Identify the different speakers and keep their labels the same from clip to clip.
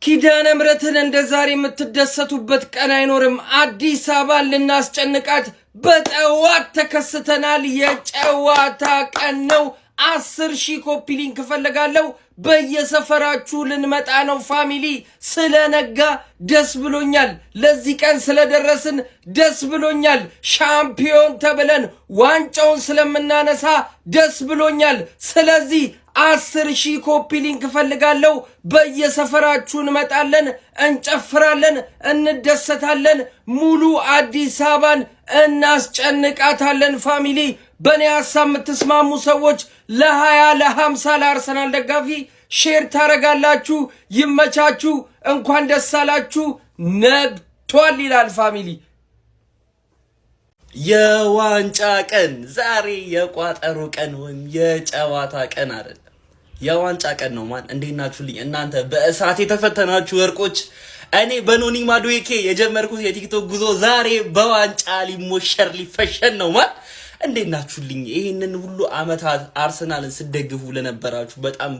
Speaker 1: ኪዳነ ምሕረትን እንደዛሬ የምትደሰቱበት ቀን አይኖርም። አዲስ አበባ ልናስጨንቃት በጠዋት ተከስተናል። የጨዋታ ቀን ነው። 10,000 ኮፒ ሊንክ ፈልጋለሁ። በየሰፈራችሁ ልንመጣ ነው። ፋሚሊ ስለነጋ ደስ ብሎኛል። ለዚህ ቀን ስለደረስን ደስ ብሎኛል። ሻምፒዮን ተብለን ዋንጫውን ስለምናነሳ ደስ ብሎኛል። ስለዚህ 10,000 ኮፒ ሊንክ ፈልጋለሁ። በየሰፈራችሁ እንመጣለን፣ እንጨፍራለን፣ እንደሰታለን። ሙሉ አዲስ አበባን እናስጨንቃታለን። ፋሚሊ በኔ ሐሳብ የምትስማሙ ሰዎች ለ20 ለ50 ለአርሰናል ደጋፊ ሼር ታረጋላችሁ። ይመቻችሁ። እንኳን ደስ አላችሁ። ነግቷል ይላል ፋሚሊ።
Speaker 2: የዋንጫ ቀን ዛሬ የቋጠሩ ቀን ወይም የጨዋታ ቀን አይደለም፣ የዋንጫ ቀን ነው። ማን እንዴት ናችሁልኝ እናንተ በእሳት የተፈተናችሁ ወርቆች? እኔ በኖኒ ማዱዌኬ የጀመርኩት የቲክቶክ ጉዞ ዛሬ በዋንጫ ሊሞሸር ሊፈሸን ነው። ማን እንዴት ናችሁልኝ? ይሄንን ሁሉ አመታት አርሰናልን ስደግፉ ለነበራችሁ በጣም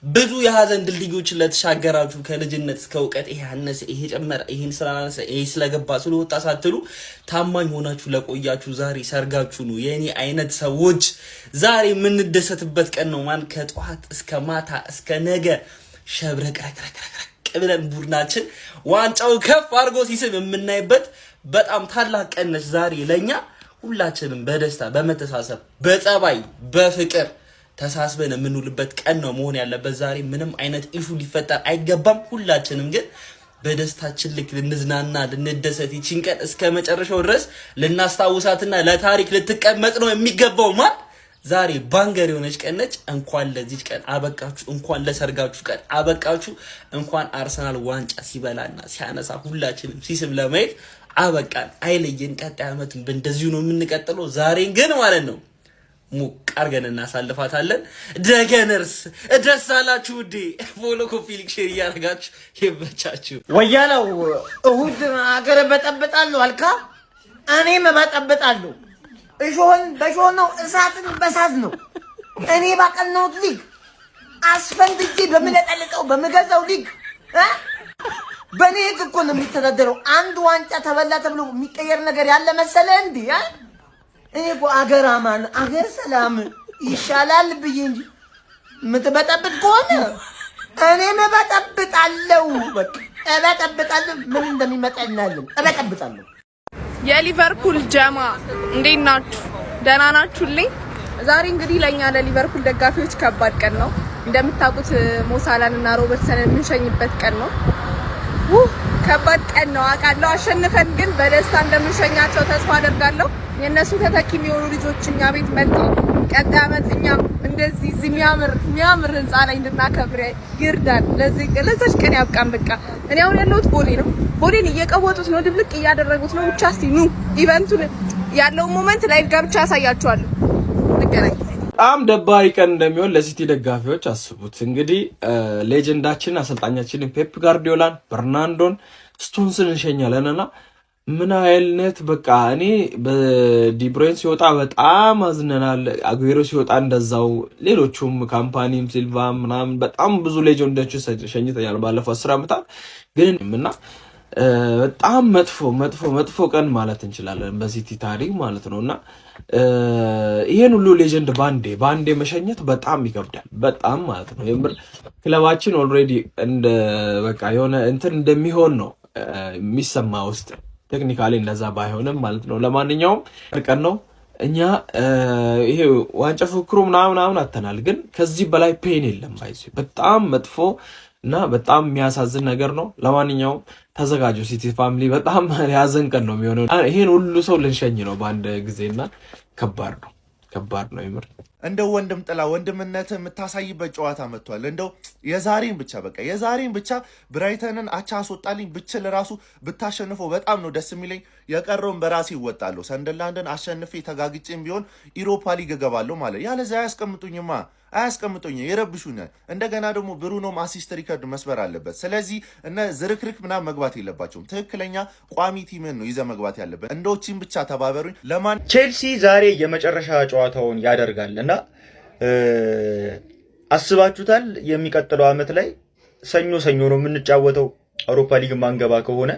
Speaker 2: ብዙ የሀዘን ድልድዮችን ለተሻገራችሁ ከልጅነት እስከ እውቀት ይሄ አነሰ ይሄ ጨመረ ይሄን ስላነሰ ይሄ ስለገባ ስለወጣ ሳትሉ ታማኝ ሆናችሁ ለቆያችሁ ዛሬ ሰርጋችሁ ነው። የኔ አይነት ሰዎች ዛሬ የምንደሰትበት ቀን ነው። ማን ከጧት እስከ ማታ እስከ ነገ ሸብረቅረቅረቅ ብለን ቡድናችን ዋንጫው ከፍ አድርጎ ሲስብ የምናይበት በጣም ታላቅ ቀን ነች ዛሬ ለኛ። ሁላችንም በደስታ በመተሳሰብ በጸባይ በፍቅር ተሳስበን የምንውልበት ቀን ነው መሆን ያለበት ዛሬ። ምንም አይነት ኢሹ ሊፈጠር አይገባም። ሁላችንም ግን በደስታችን ልክ ልንዝናና ልንደሰት ይቺን ቀን እስከ መጨረሻው ድረስ ልናስታውሳትና ለታሪክ ልትቀመጥ ነው የሚገባው። ማን ዛሬ ባንገር የሆነች ቀን ነች። እንኳን ለዚህ ቀን አበቃችሁ፣ እንኳን ለሰርጋችሁ ቀን አበቃችሁ፣ እንኳን አርሰናል ዋንጫ ሲበላና ሲያነሳ ሁላችንም ሲስም ለማየት አበቃን። አይለየን። ቀጣይ አመት እንደዚሁ ነው የምንቀጥለው። ዛሬን ግን ማለት ነው ሙቅ አርገን እናሳልፋታለን። ደገነርስ ደስ አላችሁ ውዴ። ፎሎ ኮፒ ሊንክ ሼር እያደረጋችሁ ይመቻችሁ።
Speaker 3: ወያለው እሁድ አገር በጠብጣለሁ አልካ፣ እኔም በጠብጣለሁ። እሾህን በሾህ ነው፣ እሳትን በሳት ነው። እኔ ባቀልነው ሊግ አስፈንድጄ በምለጠልቀው በምገዛው ሊግ በኔ ህግ እኮ ነው የሚተዳደረው። አንድ ዋንጫ ተበላ ተብሎ የሚቀየር ነገር ያለ መሰለ እንዴ? እኔ እኮ አገር አማን አገር ሰላም ይሻላል ብዬ እንጂ የምትበጠብጥ ከሆነ እኔም እበጠብጣለሁ። በቃ እበጠብጣለሁ። ምን እንደሚመጣ እናያለን። እበጠብጣለሁ።
Speaker 4: የሊቨርፑል ጀማ እንዴት ናችሁ? ደህና ናችሁልኝ? ዛሬ እንግዲህ ለኛ ለሊቨርፑል ደጋፊዎች ከባድ ቀን ነው። እንደምታውቁት ሞሳላን እና ሮበርትሰንን የምንሸኝበት ቀን ነው። ከባድ ቀን ነው አውቃለሁ። አሸንፈን ግን በደስታ እንደምንሸኛቸው ተስፋ አደርጋለሁ። የነሱ ተተኪ የሚሆኑ ልጆች እኛ ቤት መጥተው ቀጣይ አመት እኛም እንደዚህ የሚያምር ህንጻ ላይ እንድናከብር ይርዳል። ለዛች ቀን ያብቃን። በቃ እኔ አሁን ያለሁት ቦሌ ነው። ቦሌን እየቀወጡት ነው፣ ድብልቅ እያደረጉት ነው። ብቻ እስቲ ኑ ኢቨንቱን ያለውን ሞመንት ላይቭ ጋር ብቻ ያሳያችኋለሁ። እንገናኝ።
Speaker 5: በጣም ደባሪ ቀን እንደሚሆን ለሲቲ ደጋፊዎች አስቡት። እንግዲህ ሌጀንዳችን አሰልጣኛችንን ፔፕ ጋርዲዮላን በርናንዶን ስቶንስን እንሸኛለንና ምን አይነት በቃ እኔ በዲብሮይን ሲወጣ በጣም አዝነናል። አጉዌሮ ሲወጣ እንደዛው፣ ሌሎቹም ካምፓኒም ሲልቫ ምናምን በጣም ብዙ ሌጀንዶች ሸኝተኛል ባለፈው 10 አመታት። ግን እና በጣም መጥፎ ቀን ማለት እንችላለን በሲቲ ታሪክ ማለት ነውና ይሄን ሁሉ ሌጀንድ ባንዴ መሸኘት በጣም ይከብዳል። በጣም ማለት ነው። የምር ክለባችን ኦልሬዲ እንደ በቃ የሆነ እንትን እንደሚሆን ነው የሚሰማ ውስጥ ቴክኒካሊ እንደዛ ባይሆንም ማለት ነው። ለማንኛውም ቀን ነው። እኛ ይሄ ዋንጫ ፉክሩ ምናምን አተናል፣ ግን ከዚህ በላይ ፔን የለም። ባይዚ በጣም መጥፎ እና በጣም የሚያሳዝን ነገር ነው። ለማንኛውም ተዘጋጁ ሲቲ ፋሚሊ፣ በጣም ያዘን ቀን ነው የሚሆነው። ይሄን ሁሉ ሰው ልንሸኝ ነው በአንድ ጊዜና ከባድ ነው ይምር።
Speaker 6: እንደው ወንድም ጥላ ወንድምነት የምታሳይበት ጨዋታ መጥቷል። እንደው የዛሬን ብቻ ብራይተንን አቻ አስወጣልኝ ብችል ራሱ ብታሸንፈው በጣም ነው ደስ የሚለኝ። የቀረውን በራሴ ይወጣለሁ። ሰንደርላንድን አሸንፌ ተጋግጬም ቢሆን ኢሮፓ ሊግ እገባለሁ ማለት። ያለዛ አያስቀምጡኝ ይረብሹኛል። እንደገና ደግሞ ብሩኖም አሲስት ሪከርድ መስበር አለበት። ስለዚህ እነ ዝርክርክ ምናምን መግባት የለባቸውም። ትክክለኛ ቋሚ ቲምን ነው ይዘ መግባት ያለበት። እንደውቺን ብቻ ተባበሩኝ።
Speaker 7: ቼልሲ ዛሬ የመጨረሻ ጨዋታውን ያደርጋልና አስባችሁታል? የሚቀጥለው አመት ላይ ሰኞ ነው የምንጫወተው። አውሮፓ ሊግ ማንገባ ከሆነ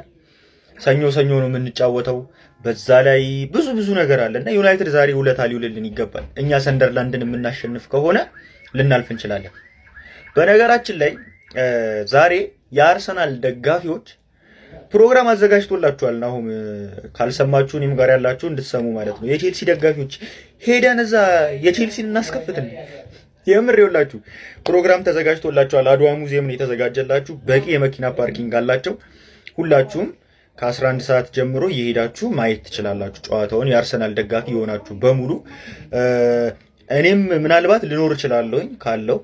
Speaker 7: ሰኞ ነው የምንጫወተው። በዛ ላይ ብዙ ነገር አለና ዩናይትድ ዛሬ ውለታ ሊውልልን ይገባል። እኛ ሰንደርላንድን የምናሸንፍ ከሆነ ልናልፍ እንችላለን። በነገራችን ላይ ዛሬ የአርሰናል ደጋፊዎች ፕሮግራም አዘጋጅቶላችኋል። አሁን ካልሰማችሁ እኔም ጋር ያላችሁ እንድትሰሙ ማለት ነው። የቼልሲ ደጋፊዎች ሄደን እዛ የቼልሲን እናስከፍትን። የምር ይኸውላችሁ ፕሮግራም ተዘጋጅቶላችኋል። አድዋ ሙዚየም ነው የተዘጋጀላችሁ። በቂ የመኪና ፓርኪንግ አላቸው። ሁላችሁም ከ11 ሰዓት ጀምሮ እየሄዳችሁ ማየት ትችላላችሁ ጨዋታውን። የአርሰናል ደጋፊ የሆናችሁ በሙሉ እኔም ምናልባት ልኖር እችላለሁኝ ካለው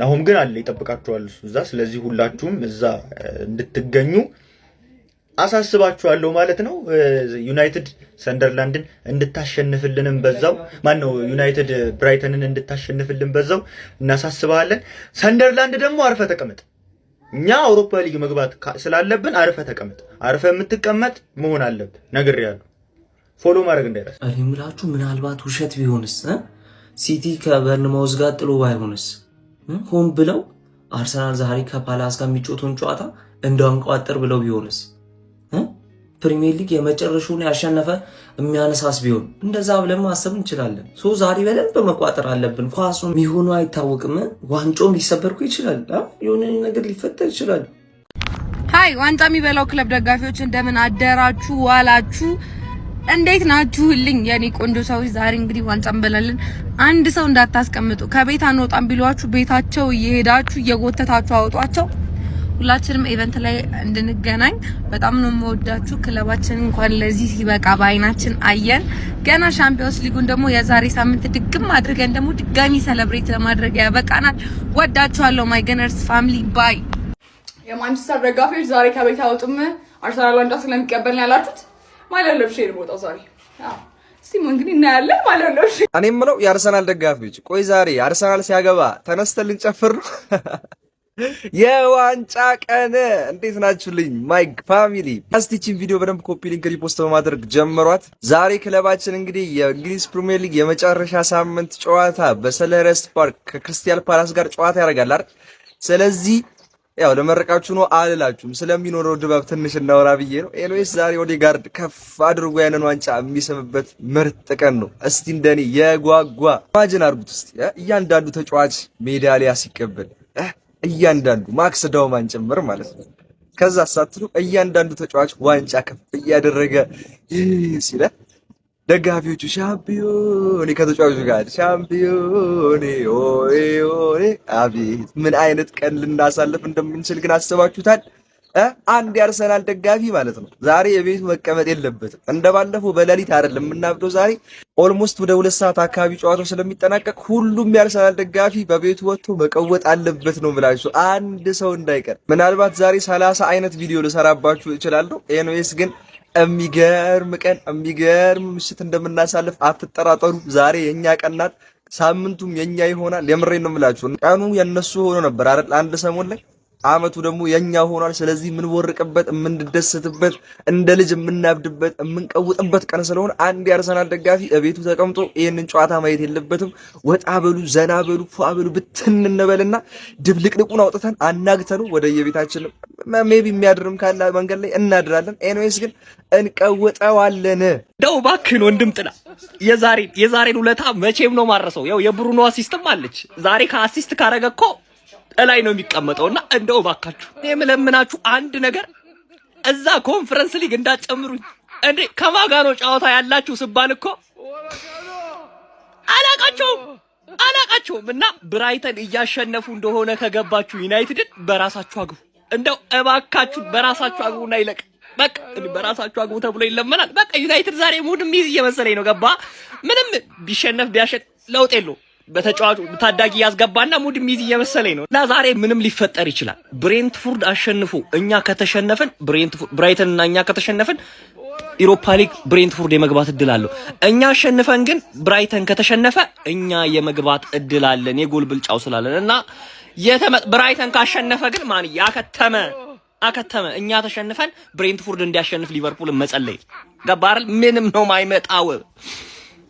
Speaker 7: ናሆም ግን አለ ይጠብቃችኋል እዛ። ስለዚህ ሁላችሁም እዛ እንድትገኙ አሳስባችኋለሁ ማለት ነው። ዩናይትድ ሰንደርላንድን እንድታሸንፍልንም በዛው ዩናይትድ ብራይተንን እንድታሸንፍልን በዛው እናሳስባለን። ሰንደርላንድ ደግሞ አርፈ ተቀመጥ። እኛ አውሮፓ ሊግ መግባት ስላለብን አርፈ ተቀመጥ። አርፈ የምትቀመጥ መሆን አለብን። ነግሬያለሁ። ፎሎ ማድረግ እንዳይረሳ።
Speaker 1: እኔ የምላችሁ ምናልባት ውሸት ቢሆንስ ሲቲ ከበርንማውዝ ጋር ጥሎ ባይሆንስ? ሆን ብለው አርሰናል ዛሬ ከፓላስ ጋር የሚጮቱን ጨዋታ እንዳንቋጥር ብለው ቢሆንስ? ፕሪሚየር ሊግ የመጨረሻውን ያሸነፈ የሚያነሳስ ቢሆን እንደዛ ብለን ማሰብ እንችላለን። ዛሬ በደንብ መቋጠር አለብን። ኳሱ የሚሆኑ አይታወቅም። ዋንጫም ሊሰበርኩ ይችላል። የሆነ ነገር ሊፈጠር ይችላል።
Speaker 4: ሃይ ዋንጫ የሚበላው ክለብ ደጋፊዎች እንደምን አደራችሁ ዋላችሁ? እንዴት ናችሁልኝ የኔ ቆንጆ ሰዎች? ዛሬ እንግዲህ ዋንጫ እንበላለን። አንድ ሰው እንዳታስቀምጡ። ከቤት አንወጣም ቢሏችሁ ቤታቸው እየሄዳችሁ እየጎተታችሁ አውጧቸው። ሁላችንም ኢቨንት ላይ እንድንገናኝ በጣም ነው የምወዳችሁ። ክለባችን እንኳን ለዚህ ሲበቃ በአይናችን አየን። ገና ሻምፒዮንስ ሊጉን ደግሞ የዛሬ ሳምንት ድግም አድርገን ደግሞ ድጋሚ ሰለብሬት ለማድረግ ያበቃናል። ወዳችኋለሁ ማይ ገነርስ ፋሚሊ ባይ።
Speaker 8: የማንቸስተር ደጋፊዎች ዛሬ ከቤት አውጡም አርሰናል ዋንጫ ስለሚቀበል ያላችሁት ማለት ነው። ሼር ቦታው ዛሬ እስቲ እንግዲህ እናያለን ማለት ነው።
Speaker 5: እኔ የምለው የአርሰናል ደጋፊዎች ቆይ ዛሬ አርሰናል ሲያገባ ተነስተን ልንጨፍር ነው። የዋንጫ ቀን እንዴት ናችሁልኝ ማይ ፋሚሊ? አስቲቺን ቪዲዮ በደንብ ኮፒ ሊንክ ሪፖስት በማድረግ ጀምሯት። ዛሬ ክለባችን እንግዲህ የእንግሊዝ ፕሪሚየር ሊግ የመጨረሻ ሳምንት ጨዋታ በሰልኸርስት ፓርክ ከክሪስታል ፓላስ ጋር ጨዋታ ያደርጋል አይደል? ስለዚህ ያው ለመረቃችሁ ነው አልላችሁም። ስለሚኖረው ድባብ ትንሽ እናወራ ብዬ ነው። ኤኒዌይስ ዛሬ ኦዴጋርድ ከፍ አድርጎ ያንን ዋንጫ የሚስምበት ምርጥ ቀን ነው። እስቲ እንደኔ የጓጓ ማጅን አድርጉት እስቲ እያንዳንዱ ተጫዋች ሜዳሊያ ሲቀበል እያንዳንዱ ማክስ ዳውማን ጭምር ማለት ነው። ከዛ ሳትሉ እያንዳንዱ ተጫዋች ዋንጫ ከፍ እያደረገ ሲለ ደጋፊዎቹ ሻምፒዮን ከተጫዋቹ ጋር ሻምፒዮን ኦይ አቤት ምን አይነት ቀን ልናሳልፍ እንደምንችል ግን አስባችሁታል? አንድ የአርሰናል ደጋፊ ማለት ነው ዛሬ የቤቱ መቀመጥ የለበትም። እንደባለፈው በሌሊት አይደለም የምናብደው። ዛሬ ኦልሞስት ወደ 2 ሰዓት አካባቢ ጨዋታው ስለሚጠናቀቅ ሁሉም የአርሰናል ደጋፊ በቤቱ ወጥቶ መቀወጥ አለበት ነው የምላችሁ፣ አንድ ሰው እንዳይቀር። ምናልባት ዛሬ 30 አይነት ቪዲዮ ልሰራባችሁ እችላለሁ። ኤኒዌይስ ግን የሚገርም ቀን የሚገርም ምሽት እንደምናሳልፍ አትጠራጠሩ። ዛሬ የኛ ቀን ናት፣ ሳምንቱም የኛ ይሆናል። የምሬን ነው የምላችሁ። ቀኑ የነሱ ሆኖ ነበር አይደል አንድ ሰሞን ላይ፣ አመቱ ደግሞ የኛ ሆኗል። ስለዚህ የምንወርቅበት የምንደሰትበት እንደ ልጅ የምናብድበት የምንቀውጥበት ቀን ስለሆነ አንድ የአርሰናል ደጋፊ እቤቱ ተቀምጦ ይህንን ጨዋታ ማየት የለበትም። ወጣ በሉ፣ ዘና በሉ፣ ፏ በሉ፣ ብትን እንበልና ድብልቅልቁን አውጥተን አናግተኑ ወደ የቤታችን ሜቢ የሚያድርም ካለ መንገድ ላይ እናድራለን። ኤኒዌይስ ግን እንቀውጠዋለን።
Speaker 9: ደው ባክን ወንድም ጥላ የዛሬን ውለታ መቼም ነው ማረሰው። ያው የብሩኖ አሲስትም አለች ዛሬ ከአሲስት ካረገ እኮ እላይ ነው የሚቀመጠውና እንደው ባካችሁ የምለምናችሁ አንድ ነገር እዛ ኮንፈረንስ ሊግ እንዳትጨምሩኝ እንዴ። ከማጋ ነው ጨዋታ ያላችሁ ስባል እኮ አላቃቸውም እና ብራይተን እያሸነፉ እንደሆነ ከገባችሁ ዩናይትድን በራሳችሁ አግቡ። እንደው እባካችሁ በራሳችሁ አግቡና ይለቅ። በቃ በራሳችሁ አግቡ ተብሎ ይለመናል። በቃ ዩናይትድ ዛሬ ሙድ የሚይዝ እየመሰለኝ ነው። ገባ ምንም ቢሸነፍ ቢያሸን ለውጥ የለውም። በተጫዋቹ ታዳጊ ያስገባና ሙድ ሚዝ እየመሰለኝ ነው። እና ዛሬ ምንም ሊፈጠር ይችላል። ብሬንትፎርድ አሸንፉ እኛ ከተሸነፈን ብራይተን እና እኛ ከተሸነፈን ኢሮፓ ሊግ ብሬንትፎርድ የመግባት እድል አለው። እኛ አሸንፈን ግን ብራይተን ከተሸነፈ እኛ የመግባት እድል አለን የጎል ብልጫው ስላለን እና ብራይተን ካሸነፈ ግን ማን አከተመ እኛ ተሸንፈን ብሬንትፎርድ እንዲያሸንፍ ሊቨርፑል መጸለይ ገባር ምንም ነው ማይመጣው።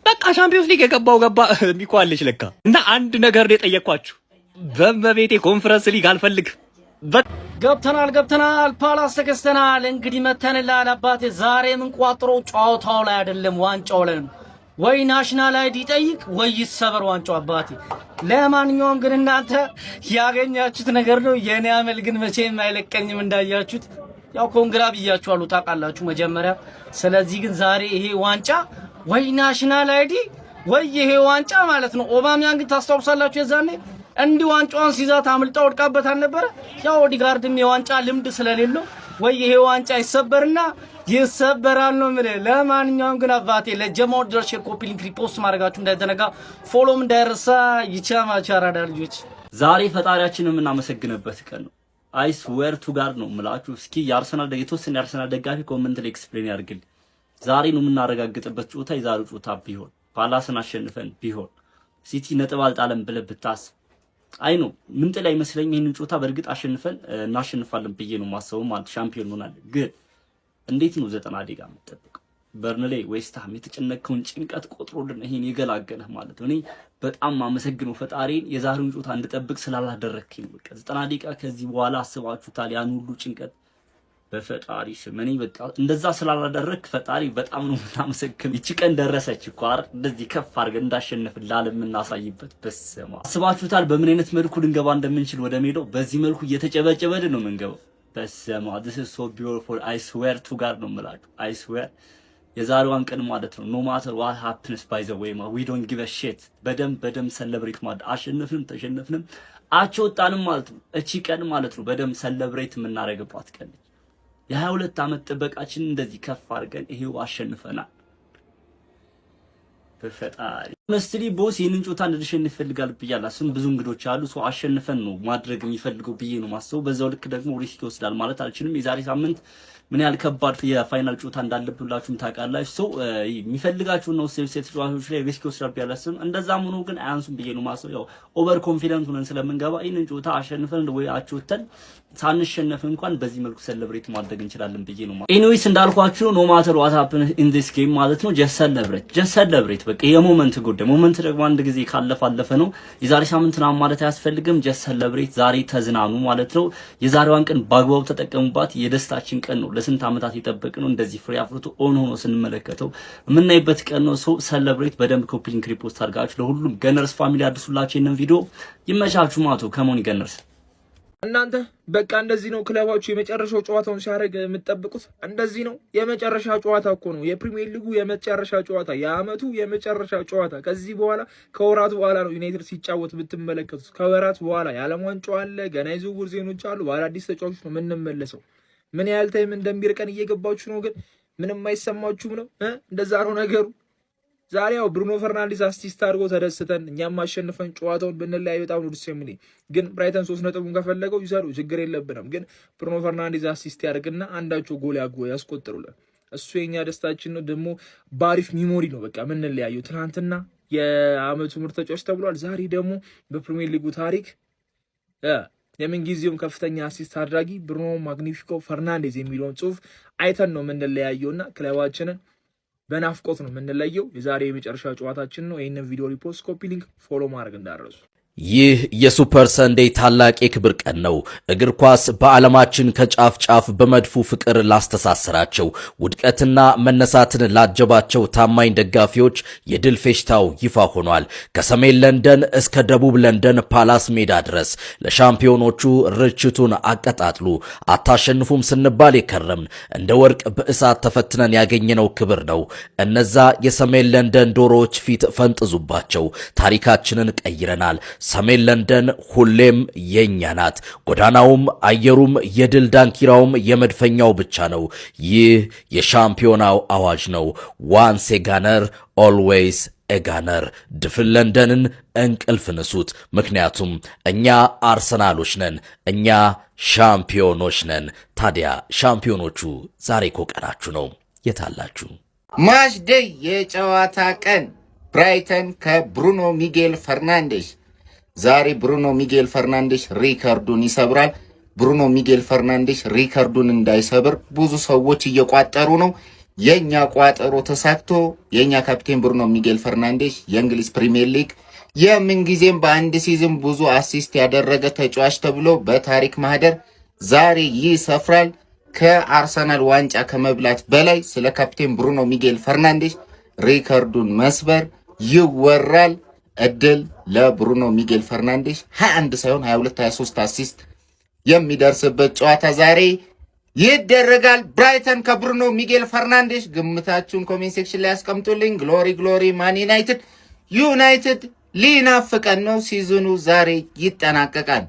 Speaker 9: በቃ ቻምፒዮንስ ሊግ የገባው ገባ ሚኳልሽ ለካ። እና አንድ ነገር ነው የጠየኳችሁ፣ በመቤቴ ኮንፈረንስ ሊግ አልፈልግም።
Speaker 10: ገብተናል ፓላስ ተከስተናል። እንግዲህ መተንላል አባቴ። ዛሬ ምን ቋጥሮ ጨዋታው ላይ አይደለም ዋንጫው ላይ ነው። ወይ ናሽናል አይዲ ጠይቅ ወይ ይሰበር ዋንጫው አባቴ። ለማንኛውም ግን እናንተ ያገኛችሁት ነገር ነው። የኔ አመል ግን መቼም አይለቀኝም እንዳያችሁት። ያው ኮንግራ ብያችኋለሁ ታውቃላችሁ መጀመሪያ። ስለዚህ ግን ዛሬ ይሄ ዋንጫ ወይ ናሽናል አይዲ ወይ ይሄ ዋንጫ ማለት ነው። ኦባሚያን ግን ታስታውሳላችሁ የዛኔ እንዲህ ዋንጫውን ሲዛት አምልጣ ወድቃበት አልነበረ? ያው ኦዲጋርድም የዋንጫ ልምድ ስለሌለው ወይ ይሄ ዋንጫ ይሰበርና ይሰበራል ነው ምለ። ለማንኛውም ግን አባቴ ለጀማው ድረስ ኮፒ ሊንክ ሪፖስት ማድረጋችሁ እንዳይዘነጋ፣ ፎሎም እንዳይረሳ። ይቻማቻ አራዳ ልጆች
Speaker 2: ዛሬ ፈጣሪያችንን የምናመሰግንበት ቀን ነው። አይስ ዌር ቱ ጋር ነው ምላችሁ። እስኪ የአርሰናል የተወሰነ የአርሰናል ደጋፊ ኮሜንት ላይ ኤክስፕሌን ያድርግልኝ። ዛሬ ነው የምናረጋግጥበት ጨዋታ የዛሬው ጨዋታ ቢሆን ፓላስን አሸንፈን ቢሆን ሲቲ ነጥብ አልጣለም ብለህ ብታስብ አይ ነው ምን ጥላ ይመስለኝ። ይሄንን ጨዋታ በእርግጥ አሸንፈን እናሸንፋለን ብዬ ነው ማሰበው ማለት ሻምፒዮን ሆናለን። ግን እንዴት ነው 90 ደቂቃ የምትጠብቀው? በርንሌ ዌስትሃም የተጨነቀውን ጭንቀት ቆጥሮልን ይሄን የገላገለህ ማለት ነው። እኔ በጣም ማመሰግነው ፈጣሪን የዛሬውን ጨዋታ እንድጠብቅ ስላላደረክኝ። በቃ 90 ደቂቃ ከዚህ በኋላ አስባችሁታል ያን ሁሉ ጭንቀት በፈጣሪ ስም እኔ በቃ እንደዛ ስላላደረክ ፈጣሪ በጣም ነው የምናመሰግነው። ይቺ ቀን ደረሰች እኮ አይደል? እንደዚህ ከፍ አድርገን እንዳሸነፍን ለዓለም የምናሳይበት። በስማ አስባችሁታል በምን አይነት መልኩ ልንገባ እንደምንችል ወደ ሜዳው? በዚህ መልኩ እየተጨበጨበልን ነው የምንገባው። በስማ this is so beautiful I swear to God ነው የምላችሁ። I swear የዛሬዋን ቀን ማለት ነው no matter what happens by the way we don't give a shit በደም ሰለብሬት ማለት አሸነፍንም ተሸነፍንም አቾጣንም ማለት ነው። እቺ ቀን ማለት ነው በደም ሰለብሬት የምናረግባት ቀን። የ22 ዓመት ጥበቃችን እንደዚህ ከፍ አድርገን ይሄው አሸንፈናል። በፈጣሪ ሆነስትሊ ቦስ ይሄንን ጨዋታ እንድንሸንፍ ይፈልጋል ብያለሁ። እሱም ብዙ እንግዶች አሉ ሰው አሸንፈን ነው ማድረግ የሚፈልገው ብዬ ነው ማስበው። በዛው ልክ ደግሞ ሪስክ ይወስዳል ማለት አልችልም። የዛሬ ሳምንት ምን ያህል ከባድ የፋይናል ጨዋታ እንዳለብላችሁም ታውቃላችሁ። ሰው የሚፈልጋችሁ ነው ሴት ተጫዋቾች ላይ ሪስክ ይወስዳል ብያለሁ። እንደዛም ሆኖ ግን አያንሱም ብዬ ነው ማስበው። ያው ኦቨር ኮንፊደንት ሆነን ስለምንገባ ይሄንን ጨዋታ አሸንፈን ወይ አቾተን ሳንሸነፍ እንኳን በዚህ መልኩ ሴሌብሬት ማድረግ እንችላለን ብዬ ነው ማለት። ኤኒዌይስ እንዳልኳችሁ ኖ ማተር ዋት ሃፕን ኢን ዲስ ጌም ማለት ነው ጀስት ሴሌብሬት በቃ የሞመንት ጉዳይ። ሞመንት ደግሞ አንድ ጊዜ ካለፈ ነው። የዛሬ ሳምንት ነው ማለት አያስፈልግም። ጀስት ሴሌብሬት ዛሬ ተዝናኑ ማለት ነው። የዛሬዋን ቀን በአግባቡ ተጠቀሙባት። የደስታችን ቀን ነው። ለስንት ዓመታት የጠበቅነው እንደዚህ ፍሬ አፍርቶ ኦን ሆኖ ስንመለከተው የምናይበት ቀን ነው። ሶ ሴሌብሬት በደንብ ኮፒ ሊንክ ሪፖስት አድርጋችሁ ለሁሉም ገነርስ ፋሚሊ አድርሱላችሁ ይሄንን ቪዲዮ። ይመቻችሁ ማቶ ከሞኒ ገነርስ።
Speaker 5: እናንተ በቃ እንደዚህ ነው ክለባችሁ የመጨረሻው ጨዋታውን ሲያደርግ የምትጠብቁት። እንደዚህ ነው የመጨረሻ ጨዋታ እኮ ነው የፕሪሚየር ሊጉ የመጨረሻ ጨዋታ፣ የአመቱ የመጨረሻ ጨዋታ። ከዚህ በኋላ ከወራት በኋላ ነው ዩናይትድ ሲጫወት ብትመለከቱት። ከወራት በኋላ የዓለም ዋንጫው አለ፣ ገና የዝውውር ዜኖች አሉ፣ በአዳዲስ ተጫዋቾች ነው የምንመለሰው። ምን ያህል ታይም እንደሚርቀን እየገባችሁ ነው፣ ግን ምንም አይሰማችሁም ነው። እንደዛ ነው ነገሩ። ዛሬ ያው ብሩኖ ፈርናንዴዝ አሲስት አድርጎ ተደስተን እኛም ማሸነፈን ጨዋታውን ብንለያይ በጣም ነው ደስ የሚለኝ። ግን ብራይተን 3 ነጥቡን ከፈለገው ይሰሩ ችግር የለብንም። ግን ብሩኖ ፈርናንዴዝ አሲስት ያደርግና አንዳቸው ጎል ያስቆጥሩልን፣ እሱ የኛ ደስታችን ነው። ደግሞ ባሪፍ ሚሞሪ ነው በቃ የምንለያየው። ትናንትና የአመቱ ምርጥ ተጫዋች ተብሏል። ዛሬ ደግሞ በፕሪሚየር ሊጉ ታሪክ የምንጊዜውም ከፍተኛ አሲስት አድራጊ ብሩኖ ማግኒፊኮ ፈርናንዴዝ የሚለውን ጽሁፍ አይተን ነው የምንለያየውና ክለባችንን በናፍቆት ነው የምንለየው። የዛሬ የመጨረሻ ጨዋታችን ነው። ይህንን ቪዲዮ ሪፖስት፣ ኮፒ ሊንክ፣ ፎሎ ማድረግ እንዳረሱ።
Speaker 11: ይህ የሱፐር ሰንዴይ ታላቅ የክብር ቀን ነው። እግር ኳስ በዓለማችን ከጫፍ ጫፍ በመድፉ ፍቅር ላስተሳሰራቸው፣ ውድቀትና መነሳትን ላጀባቸው ታማኝ ደጋፊዎች የድል ፌሽታው ይፋ ሆኗል። ከሰሜን ለንደን እስከ ደቡብ ለንደን ፓላስ ሜዳ ድረስ ለሻምፒዮኖቹ ርችቱን አቀጣጥሉ። አታሸንፉም ስንባል የከረምን እንደ ወርቅ በእሳት ተፈትነን ያገኘነው ክብር ነው። እነዛ የሰሜን ለንደን ዶሮዎች ፊት ፈንጥዙባቸው። ታሪካችንን ቀይረናል። ሰሜን ለንደን ሁሌም የኛ ናት። ጎዳናውም አየሩም የድል ዳንኪራውም የመድፈኛው ብቻ ነው። ይህ የሻምፒዮናው አዋጅ ነው። ዋንስ ኤ ጋነር ኦልዌይስ ኤ ጋነር። ድፍን ለንደንን እንቅልፍ ንሱት፣ ምክንያቱም እኛ አርሰናሎች ነን፣ እኛ ሻምፒዮኖች ነን። ታዲያ ሻምፒዮኖቹ ዛሬ እኮ ቀናችሁ ነው። የታላችሁ
Speaker 3: ማች ዴይ የጨዋታ ቀን ብራይተን ከብሩኖ ሚጌል ፈርናንዴዝ። ዛሬ ብሩኖ ሚጌል ፈርናንዴዝ ሪከርዱን ይሰብራል። ብሩኖ ሚጌል ፈርናንዴዝ ሪከርዱን እንዳይሰብር ብዙ ሰዎች እየቋጠሩ ነው። የኛ ቋጠሮ ተሳክቶ የኛ ካፕቴን ብሩኖ ሚጌል ፈርናንዴዝ የእንግሊዝ ፕሪሚየር ሊግ የምንጊዜም በአንድ ሲዝን ብዙ አሲስት ያደረገ ተጫዋች ተብሎ በታሪክ ማህደር ዛሬ ይሰፍራል። ከአርሰናል ዋንጫ ከመብላት በላይ ስለ ካፕቴን ብሩኖ ሚጌል ፈርናንዴዝ ሪከርዱን መስበር ይወራል። እድል ለብሩኖ ሚጌል ፈርናንዴዝ 21 ሳይሆን 22 23 አሲስት የሚደርስበት ጨዋታ ዛሬ ይደረጋል። ብራይተን ከብሩኖ ሚጌል ፈርናንዴዝ ግምታችሁን ኮሜንት ሴክሽን ላይ አስቀምጡልኝ። ግሎሪ ግሎሪ ማን ዩናይትድ ሊናፍቀን ነው። ሲዝኑ ዛሬ ይጠናቀቃል።